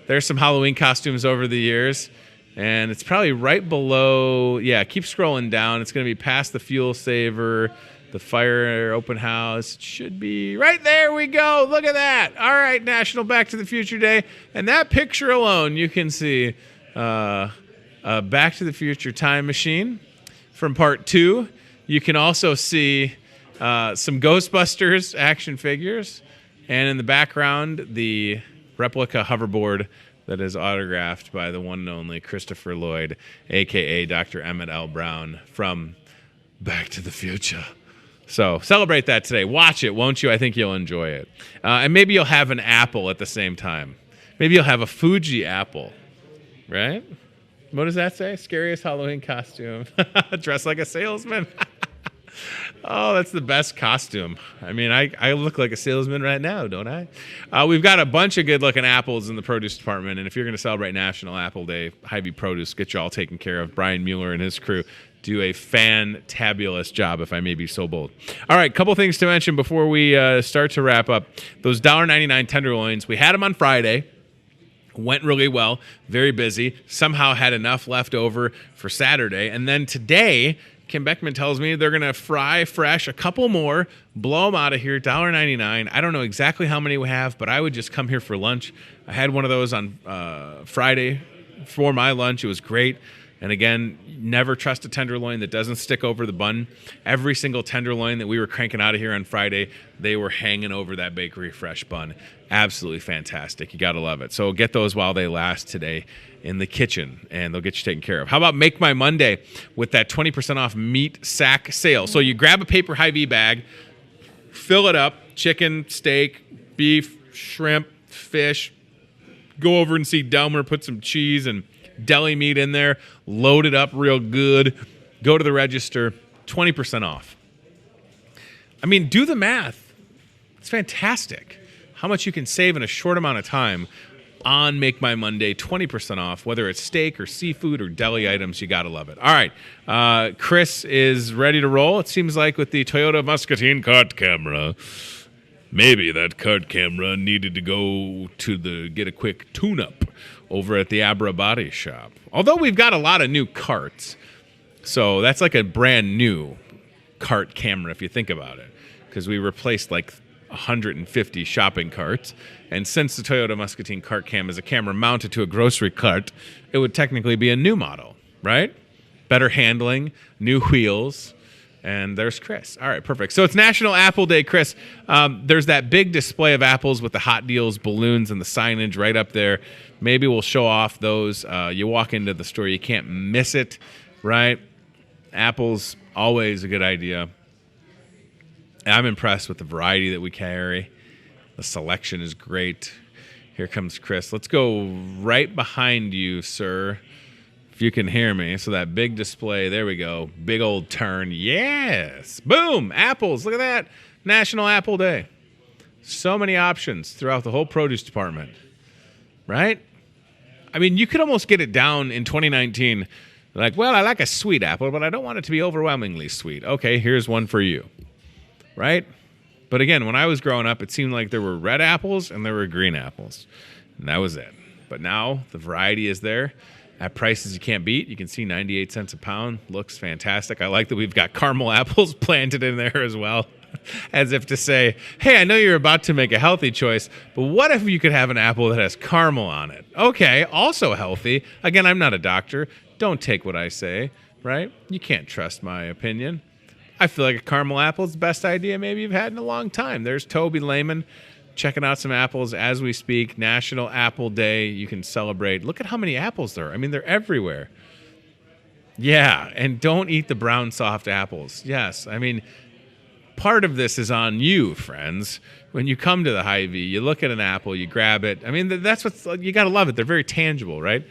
There's some Halloween costumes over the years. And it's probably right below, keep scrolling down. It's going to be past the fuel saver, the fire open house. It should be right there. We go. Look at that. All right, National Back to the Future Day. And that picture alone, you can see a Back to the Future time machine from Part 2. You can also see some Ghostbusters action figures. And in the background, the replica hoverboard that is autographed by the one and only Christopher Lloyd, a.k.a. Dr. Emmett L. Brown from Back to the Future. So celebrate that today. Watch it, won't you? I think you'll enjoy it. And maybe you'll have an apple at the same time. Maybe you'll have a Fuji apple, right? What does that say? Scariest Halloween costume. Dress like a salesman. Oh, that's the best costume. I mean, I look like a salesman right now, don't I? We've got a bunch of good-looking apples in the produce department, and if you're going to celebrate National Apple Day, Hy-Vee Produce, get you all taken care of. Brian Mueller and his crew do a fantabulous job, if I may be so bold. All right, couple things to mention before we start to wrap up. Those $1.99 tenderloins, we had them on Friday. Went really well, very busy. Somehow had enough left over for Saturday. And then today, Kim Beckman tells me they're going to fry fresh a couple more, blow them out of here, $1.99. I don't know exactly how many we have, but I would just come here for lunch. I had one of those on Friday for my lunch. It was great. And again, never trust a tenderloin that doesn't stick over the bun. Every single tenderloin that we were cranking out of here on Friday, they were hanging over that bakery fresh bun. Absolutely fantastic. You got to love it. So get those while they last today in the kitchen, and they'll get you taken care of. How about Make My Monday with that 20% off meat sack sale? So you grab a paper Hy-Vee bag, fill it up, chicken, steak, beef, shrimp, fish. Go over and see Delmer, put some cheese and deli meat in there, load it up real good, go to the register, 20% off. I mean, do the math. It's fantastic how much you can save in a short amount of time on Make My Monday, 20% off, whether it's steak or seafood or deli items. You got to love it. All right, Chris is ready to roll, it seems like, with the Toyota Muscatine cart camera. Maybe that cart camera needed to go to get a quick tune-up over at the Abra Body Shop. Although we've got a lot of new carts, so that's like a brand new cart camera if you think about it, because we replaced like 150 shopping carts. And since the Toyota Muscatine cart cam is a camera mounted to a grocery cart, it would technically be a new model, right? Better handling, new wheels. And there's Chris. All right, perfect. So it's National Apple Day, Chris. There's that big display of apples with the hot deals, balloons, and the signage right up there. Maybe we'll show off those. You walk into the store, you can't miss it, right? Apples, always a good idea. I'm impressed with the variety that we carry. The selection is great. Here comes Chris. Let's go right behind you, sir. If you can hear me. So that big display, there we go. Big old turn. Yes. Boom. Apples. Look at that. National Apple Day. So many options throughout the whole produce department. Right? I mean, you could almost get it down in 2019. Like, well, I like a sweet apple, but I don't want it to be overwhelmingly sweet. Okay, here's one for you. Right? But again, when I was growing up, it seemed like there were red apples and there were green apples. And that was it. But now the variety is there. At prices you can't beat. You can see 98 cents a pound. Looks fantastic. I like that we've got caramel apples planted in there as well. As if to say, hey, I know you're about to make a healthy choice, but what if you could have an apple that has caramel on it? Okay, also healthy. Again, I'm not a doctor. Don't take what I say, right? You can't trust my opinion. I feel like a caramel apple is the best idea maybe you've had in a long time. There's Toby Lehman checking out some apples as we speak. National Apple Day. You can celebrate. Look at how many apples there are. I mean, they're everywhere. Yeah, and don't eat the brown soft apples. Yes, I mean, part of this is on you, friends. When you come to the Hy-Vee, you look at an apple, you grab it. I mean, that's what's, you got to love it. They're very tangible, right?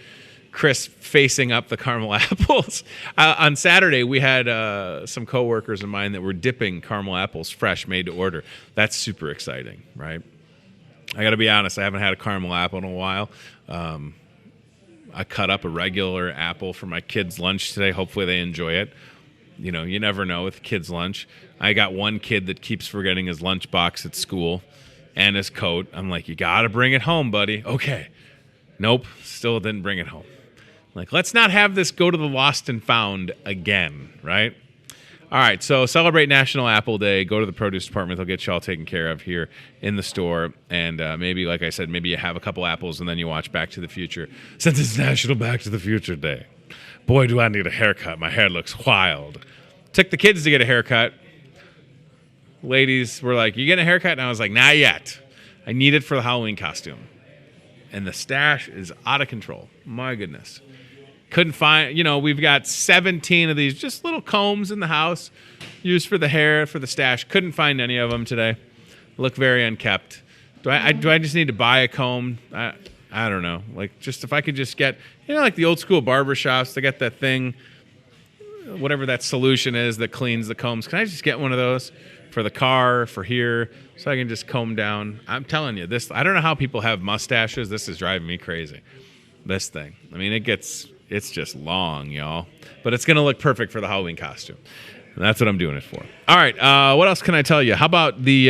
Chris facing up the caramel apples. On Saturday, we had some coworkers of mine that were dipping caramel apples fresh, made to order. That's super exciting, right? I got to be honest, I haven't had a caramel apple in a while. I cut up a regular apple for my kids' lunch today. Hopefully they enjoy it. You know, you never know with kids' lunch. I got one kid that keeps forgetting his lunchbox at school and his coat. I'm like, you got to bring it home, buddy. Okay. Nope, still didn't bring it home. Like, let's not have this go to the lost and found again, right? All right, so celebrate National Apple Day. Go to the produce department. They'll get you all taken care of here in the store. And maybe, like I said, maybe you have a couple apples and then you watch Back to the Future. Since it's National Back to the Future Day. Boy, do I need a haircut. My hair looks wild. Took the kids to get a haircut. Ladies were like, you getting a haircut? And I was like, not yet. I need it for the Halloween costume. And the stash is out of control. My goodness. Couldn't find, we've got 17 of these just little combs in the house used for the hair, for the stash. Couldn't find any of them today. Look very unkept. Do I just need to buy a comb? I don't know. Like, just if I could just get, like the old school barber shops, they got that thing, whatever that solution is that cleans the combs. Can I just get one of those for the car, for here, so I can just comb down? I'm telling you, I don't know how people have mustaches. This is driving me crazy. This thing. I mean, it's just long, y'all. But it's going to look perfect for the Halloween costume. And that's what I'm doing it for. All right. What else can I tell you? How about the,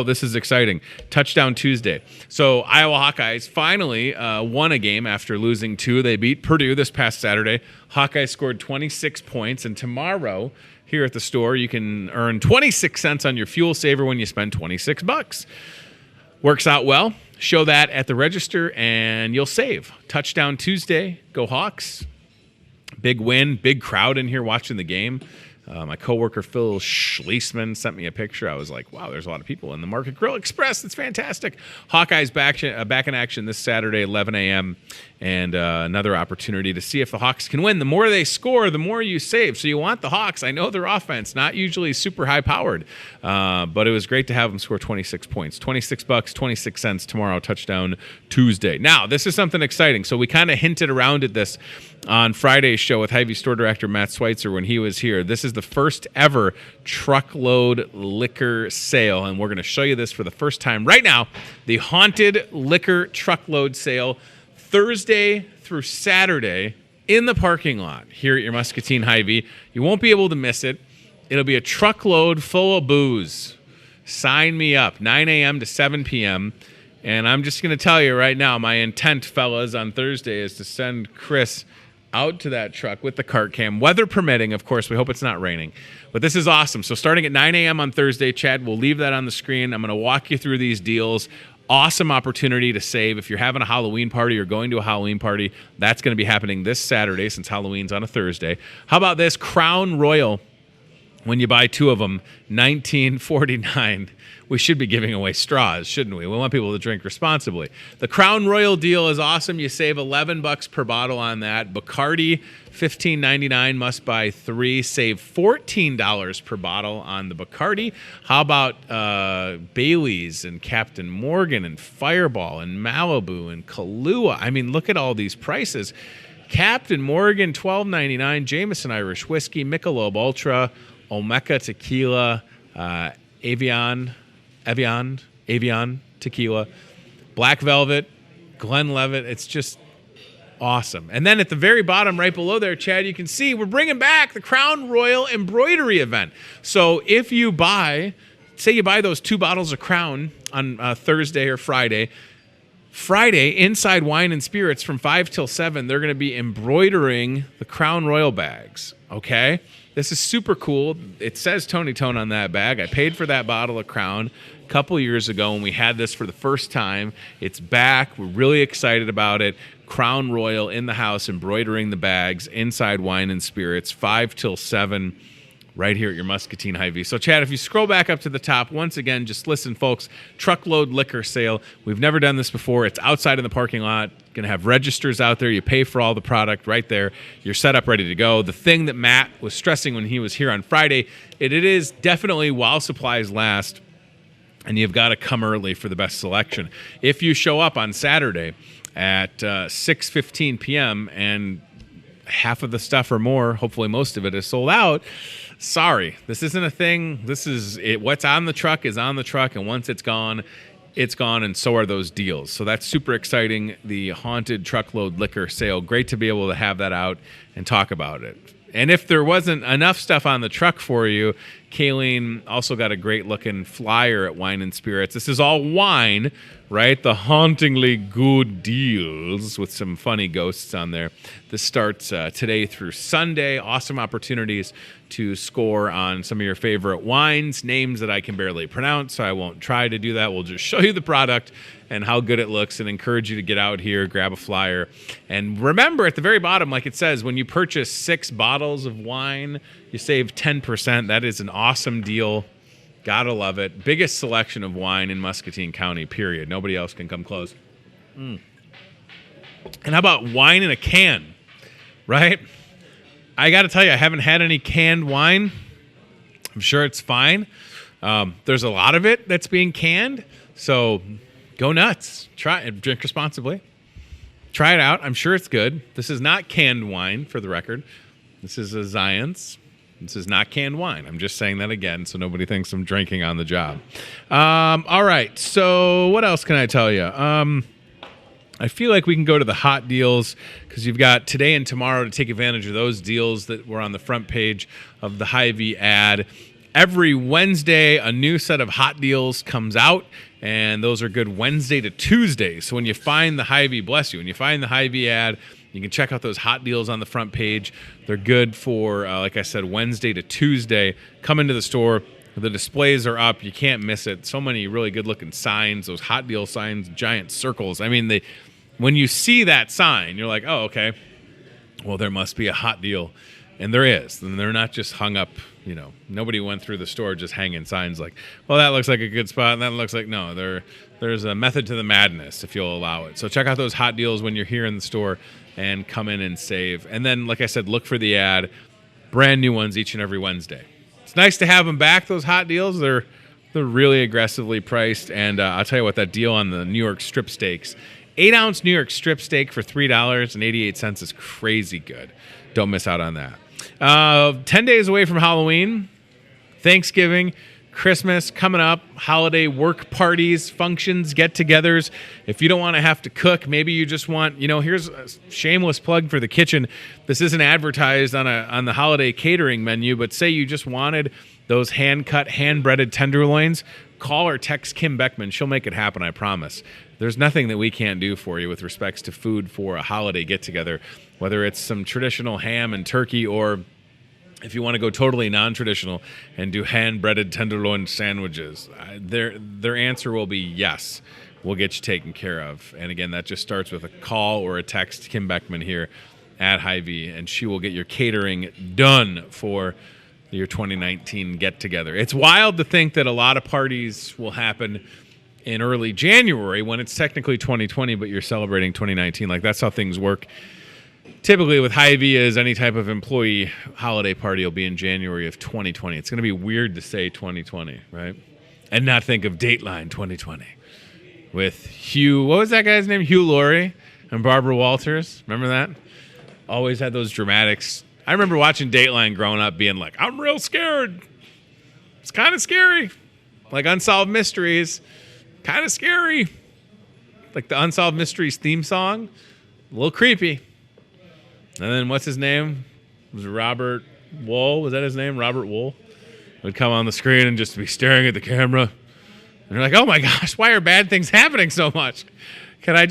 this is exciting. Touchdown Tuesday. So Iowa Hawkeyes finally won a game after losing 2. They beat Purdue this past Saturday. Hawkeyes scored 26 points. And tomorrow here at the store, you can earn 26 cents on your fuel saver when you spend $26. Works out well. Show that at the register and you'll save. Touchdown Tuesday. Go Hawks. Big win, big crowd in here watching the game. My coworker Phil Schliessman sent me a picture. I was like, wow, there's a lot of people in the Market Grill Express. It's fantastic. Hawkeyes back in action this Saturday, 11 a.m., and another opportunity to see if the Hawks can win. The more they score, the more you save. So you want the Hawks. I know their offense, not usually super high-powered, but it was great to have them score 26 points. $26, 26 cents tomorrow, touchdown Tuesday. Now, this is something exciting. So we kind of hinted around at this on Friday's show with Hy-Vee store director Matt Schweitzer when he was here. This is the first ever truckload liquor sale, and we're going to show you this for the first time right now. The Haunted Liquor Truckload Sale, Thursday through Saturday in the parking lot here at your Muscatine Hy-Vee. You won't be able to miss it. It'll be a truckload full of booze. Sign me up, 9 a.m. to 7 p.m., and I'm just going to tell you right now, my intent, fellas, on Thursday is to send Chris out to that truck with the cart cam, weather permitting, of course. We hope it's not raining. But this is awesome. So starting at 9 a.m. on Thursday, Chad, we'll leave that on the screen. I'm going to walk you through these deals. Awesome opportunity to save. If you're having a Halloween party or going to a Halloween party, that's going to be happening this Saturday since Halloween's on a Thursday. How about this? Crown Royal, when you buy two of them, $19.49. We should be giving away straws, shouldn't we? We want people to drink responsibly. The Crown Royal deal is awesome. You save $11 per bottle on that. Bacardi, $15.99, must buy three. Save $14 per bottle on the Bacardi. How about Bailey's and Captain Morgan and Fireball and Malibu and Kahlua? I mean, look at all these prices. Captain Morgan, $12.99. Jameson Irish Whiskey, Michelob Ultra, Olmeca Tequila, Evian Tequila, Black Velvet, Glenlivet. It's just awesome. And then at the very bottom, right below there, Chad, you can see we're bringing back the Crown Royal Embroidery event. So if you buy, say you buy those 2 bottles of Crown on Thursday or Friday, inside Wine and Spirits from 5 till 7, they're going to be embroidering the Crown Royal bags, okay? This is super cool. It says Tony Tone on that bag. I paid for that bottle of Crown a couple years ago when we had this for the first time. It's back. We're really excited about it. Crown Royal in the house, embroidering the bags inside Wine and Spirits, 5 till 7, right here at your Muscatine Hy-Vee. So, Chad, if you scroll back up to the top, once again, just listen, folks, truckload liquor sale. We've never done this before. It's outside in the parking lot. Going to have registers out there. You pay for all the product right there. You're set up, ready to go. The thing that Matt was stressing when he was here on Friday, it is definitely while supplies last, and you've got to come early for the best selection. If you show up on Saturday at 6:15 p.m. and half of the stuff or more, hopefully most of it, is sold out, sorry, this isn't a thing. This is it. What's on the truck is on the truck, and once it's gone, and so are those deals. So that's super exciting. The Haunted Truckload Liquor Sale. Great to be able to have that out and talk about it. And if there wasn't enough stuff on the truck for you, Kayleen also got a great-looking flyer at Wine and Spirits. This is all wine, right? The hauntingly good deals with some funny ghosts on there. This starts today through Sunday. Awesome opportunities to score on some of your favorite wines, names that I can barely pronounce, so I won't try to do that. We'll just show you the product and how good it looks and encourage you to get out here, grab a flyer. And remember, at the very bottom, like it says, when you purchase 6 bottles of wine, you save 10%. That is an awesome deal. Gotta love it. Biggest selection of wine in Muscatine County, period. Nobody else can come close. And how about wine in a can, right? I got to tell you, I haven't had any canned wine. I'm sure it's fine. There's a lot of it that's being canned, so go nuts. Try it. Drink responsibly. Try it out. I'm sure it's good. This is not canned wine, for the record. This is a Zion's. This is not canned wine. I'm just saying that again so nobody thinks I'm drinking on the job. All right, so what else can I tell you? I feel like we can go to the hot deals because you've got today and tomorrow to take advantage of those deals that were on the front page of the Hy-Vee ad. Every Wednesday, a new set of hot deals comes out, and those are good Wednesday to Tuesday. So when you find the Hy-Vee, bless you, when you find the Hy-Vee ad, you can check out those hot deals on the front page. They're good for, like I said, Wednesday to Tuesday. Come into the store. The displays are up. You can't miss it. So many really good-looking signs, those hot deal signs, giant circles. I mean, when you see that sign, you're like, oh, okay. well, there must be a hot deal. And there is. And they're not just hung up, nobody went through the store just hanging signs like, well, that looks like a good spot, and that looks like, no, there's a method to the madness if you'll allow it. So check out those hot deals when you're here in the store and come in and save. And then, like I said, look for the ad. Brand new ones each and every Wednesday. It's nice to have them back, those hot deals. They're really aggressively priced. And I'll tell you what, that deal on the New York strip steaks, 8-ounce New York strip steak for $3.88 is crazy good. Don't miss out on that. 10 days away from Halloween, Thanksgiving, Christmas coming up, holiday work parties, functions, get-togethers. If you don't want to have to cook, maybe you just want, here's a shameless plug for the kitchen. This isn't advertised on the holiday catering menu, but say you just wanted those hand-cut, hand-breaded tenderloins, call or text Kim Beckman. She'll make it happen, I promise. There's nothing that we can't do for you with respects to food for a holiday get-together, whether it's some traditional ham and turkey or if you want to go totally non-traditional and do hand-breaded tenderloin sandwiches. Their answer will be yes. We'll get you taken care of. And again, that just starts with a call or a text Kim Beckman here at Hy-Vee, and she will get your catering done for your 2019 get-together. It's wild to think that a lot of parties will happen in early January when it's technically 2020, but you're celebrating 2019. Like, that's how things work. Typically with Hy-Vee is any type of employee holiday party will be in January of 2020. It's going to be weird to say 2020, right? And not think of Dateline 2020 with Hugh, what was that guy's name? Hugh Laurie and Barbara Walters. Remember that? Always had those dramatics. I remember watching Dateline growing up being like, I'm real scared. It's kind of scary. Like Unsolved Mysteries, kind of scary. Like the Unsolved Mysteries theme song, a little creepy. And then what's his name? Was it Robert Wool? Was that his name? Robert Wool? Would come on the screen and just be staring at the camera. And you're like, oh my gosh, why are bad things happening so much? Can I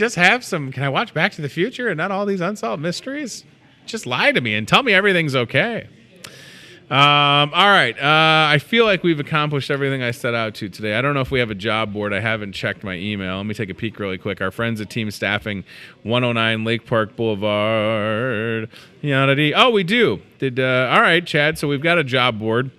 watch Back to the Future and not all these unsolved mysteries? Just lie to me and tell me everything's okay. All right. I feel like we've accomplished everything I set out to today. I don't know if we have a job board. I haven't checked my email. Let me take a peek really quick. Our friends at Team Staffing, 109 Lake Park Boulevard. Oh, we do. All right, Chad. So we've got a job board.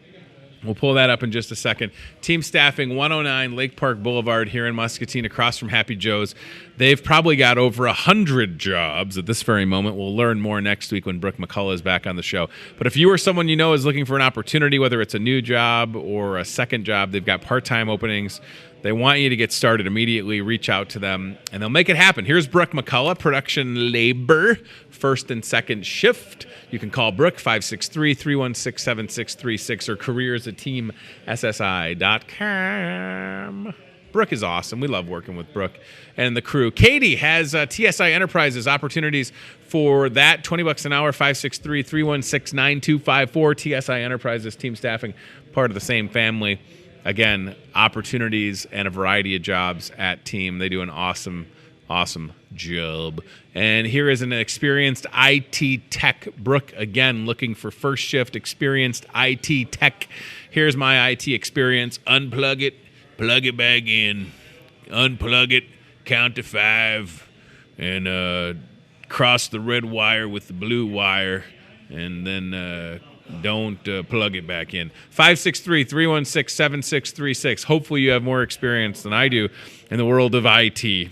We'll pull that up in just a second. Team Staffing, 109 Lake Park Boulevard here in Muscatine, across from Happy Joe's. They've probably got over 100 jobs at this very moment. We'll learn more next week when Brooke McCullough is back on the show. But if you or someone you know is looking for an opportunity, whether it's a new job or a second job, they've got part-time openings. They want you to get started immediately. Reach out to them, and they'll make it happen. Here's Brooke McCullough, production labor, first and second shift. You can call Brooke, 563-316-7636, or careers@teamssi.com. Brooke is awesome. We love working with Brooke and the crew. Katie has TSI Enterprises opportunities for that. $20 an hour, 563-316-9254. TSI Enterprises, Team Staffing, part of the same family. Again, opportunities and a variety of jobs at Team. They do an awesome job. And here is an experienced IT tech. Brooke, again, looking for first shift experienced IT tech. Here's my IT experience. Unplug it, plug it back in, unplug it, count to 5, and cross the red wire with the blue wire, and then don't plug it back in. 563-316-7636. Hopefully you have more experience than I do in the world of IT.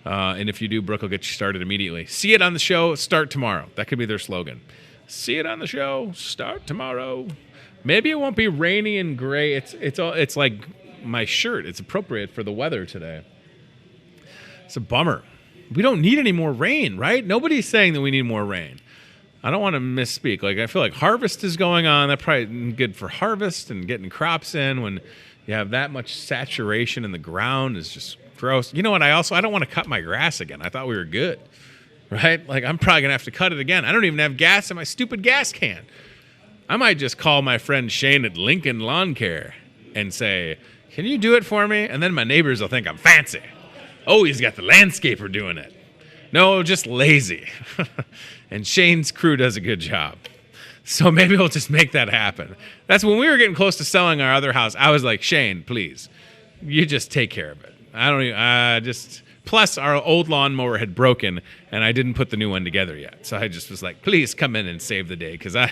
And if you do, Brooke will get you started immediately. See it on the show, start tomorrow. That could be their slogan. See it on the show, start tomorrow. Maybe it won't be rainy and gray. It's like my shirt. It's appropriate for the weather today. It's a bummer. We don't need any more rain, right? Nobody's saying that we need more rain. I don't want to misspeak. Like, I feel like harvest is going on. That's probably good for harvest and getting crops in. When you have that much saturation in the ground, is just gross. You know what? I don't want to cut my grass again. I thought we were good, right? Like, I'm probably going to have to cut it again. I don't even have gas in my stupid gas can. I might just call my friend Shane at Lincoln Lawn Care and say, can you do it for me? And then my neighbors will think I'm fancy. Oh, he's got the landscaper doing it. No, just lazy. And Shane's crew does a good job. So maybe we'll just make that happen. That's when we were getting close to selling our other house. I was like, Shane, please, you just take care of it. I don't even, just Plus, our old lawnmower had broken, and I didn't put the new one together yet. So I just was like, please come in and save the day, because I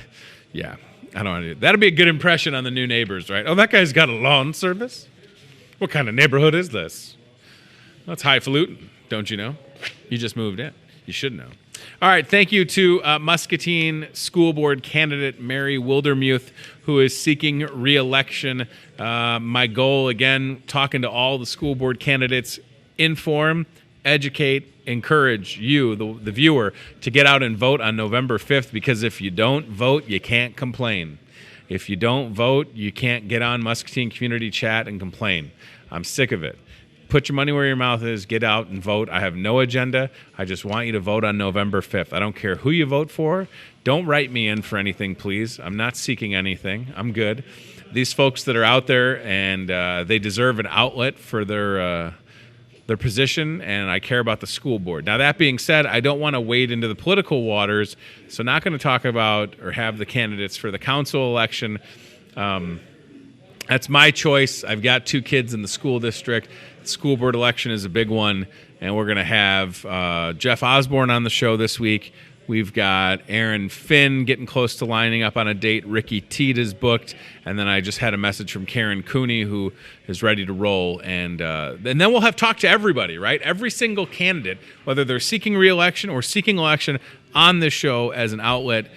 don't want to do it. That'll be a good impression on the new neighbors, right? Oh, that guy's got a lawn service? What kind of neighborhood is this? That's highfalutin, don't you know? You just moved in. You should know. All right, thank you to Muscatine School Board candidate Mary Wildermuth, who is seeking re-election. My goal, again, talking to all the school board candidates, inform, educate, encourage you, the viewer, to get out and vote on November 5th, because if you don't vote, you can't complain. If you don't vote, you can't get on Muscatine Community Chat and complain. I'm sick of it. Put your money where your mouth is. Get out and vote. I have no agenda. I just want you to vote on November 5th. I don't care who you vote for. Don't write me in for anything, please. I'm not seeking anything. I'm good. These folks that are out there, and they deserve an outlet for their position, and I care about the school board. Now, that being said, I don't want to wade into the political waters, so not going to talk about or have the candidates for the council election. That's my choice. I've got 2 kids in the school district. The school board election is a big one, and we're going to have Jeff Osborne on the show this week. We've got Aaron Finn getting close to lining up on a date. Ricky Teed is booked. And then I just had a message from Karen Cooney, who is ready to roll. And then we'll have talk to everybody, right? Every single candidate, whether they're seeking re-election or seeking election, on this show as an outlet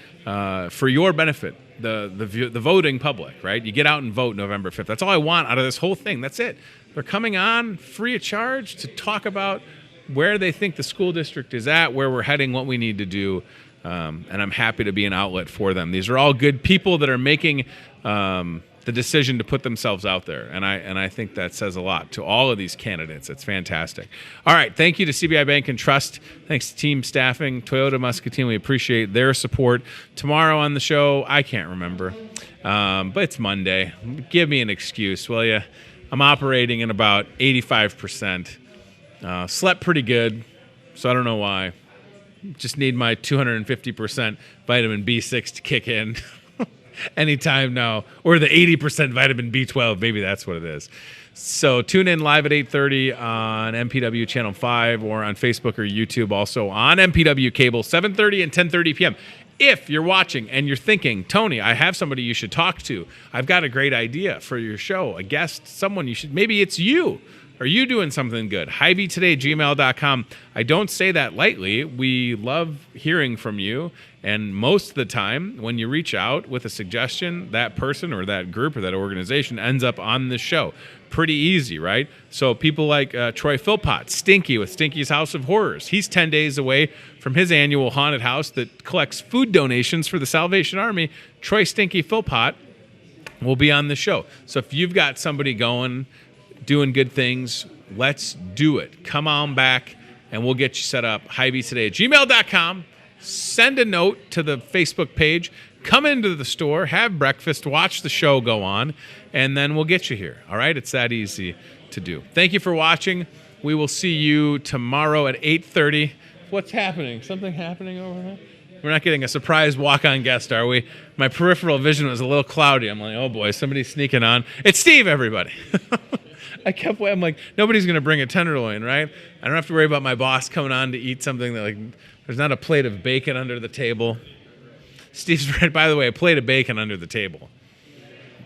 for your benefit, the voting public, right? You get out and vote November 5th. That's all I want out of this whole thing. That's it. They're coming on free of charge to talk about where they think the school district is at, where we're heading, what we need to do, and I'm happy to be an outlet for them. These are all good people that are making the decision to put themselves out there, and I think that says a lot to all of these candidates. It's fantastic. All right, thank you to CBI Bank and Trust. Thanks to team staffing, Toyota Muscatine. We appreciate their support. Tomorrow on the show, I can't remember, but it's Monday. Give me an excuse, will you? I'm operating in about 85%. Slept pretty good, so I don't know why. Just need my 250% vitamin B6 to kick in anytime now. Or the 80% vitamin B12. Maybe that's what it is. So tune in live at 8:30 on MPW Channel 5 or on Facebook or YouTube. Also on MPW Cable, 7:30 and 10:30 p.m. If you're watching and you're thinking, Tony, I have somebody you should talk to. I've got a great idea for your show, a guest, someone you should, maybe it's you. Are you doing something good? Hy-Vee today, gmail.com. I don't say that lightly. We love hearing from you. And most of the time, when you reach out with a suggestion, that person or that group or that organization ends up on the show. Pretty easy, right? So people like Troy Philpott, Stinky with Stinky's House of Horrors. He's 10 days away from his annual haunted house that collects food donations for the Salvation Army. Troy Stinky Philpott will be on the show. So if you've got somebody going, doing good things, let's do it. Come on back, and we'll get you set up. Hy-Vee today at gmail.com. Send a note to the Facebook page. Come into the store, have breakfast, watch the show go on, and then we'll get you here. All right? It's that easy to do. Thank you for watching. We will see you tomorrow at 8:30. What's happening? Something happening over here? We're not getting a surprise walk-on guest, are we? My peripheral vision was a little cloudy. I'm like, oh, boy, somebody's sneaking on. It's Steve, everybody. I'm like, nobody's going to bring a tenderloin, right? I don't have to worry about my boss coming on to eat something that, like, there's not a plate of bacon under the table. Steve's right, by the way, a plate of bacon under the table.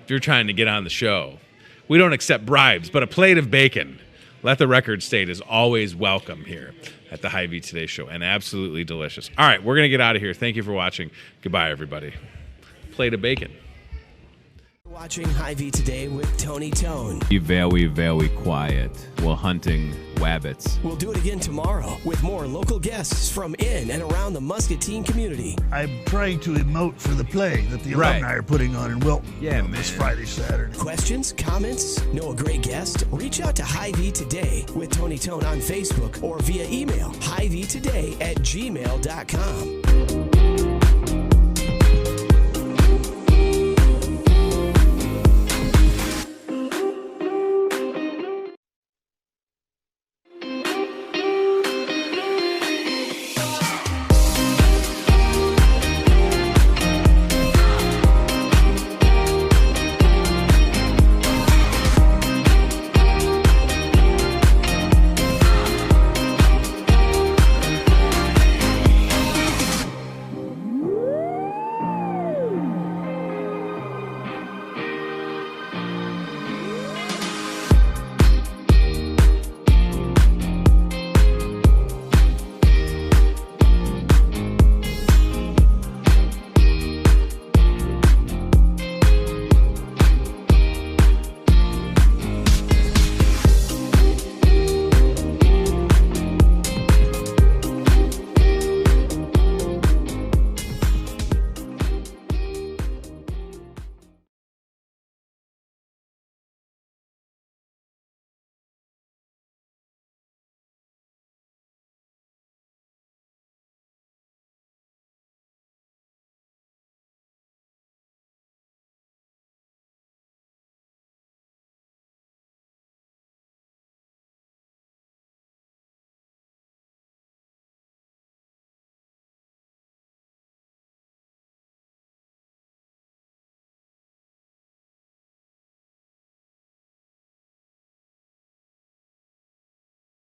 If you're trying to get on the show. We don't accept bribes, but a plate of bacon, let the record state, is always welcome here at the Hy-Vee Today Show, and absolutely delicious. All right, we're going to get out of here. Thank you for watching. Goodbye, everybody. Plate of bacon. Watching Hy-Vee Today with Tony Tone. Be very, very quiet. We're hunting rabbits. We'll do it again tomorrow with more local guests from in and around the Muscatine community. I'm trying to emote for the play that the alumni are putting on in Wilton. Yeah, man. This Friday, Saturday. Questions, comments, know a great guest? Reach out to Hy-Vee Today with Tony Tone on Facebook or via email, hyveetoday@gmail.com.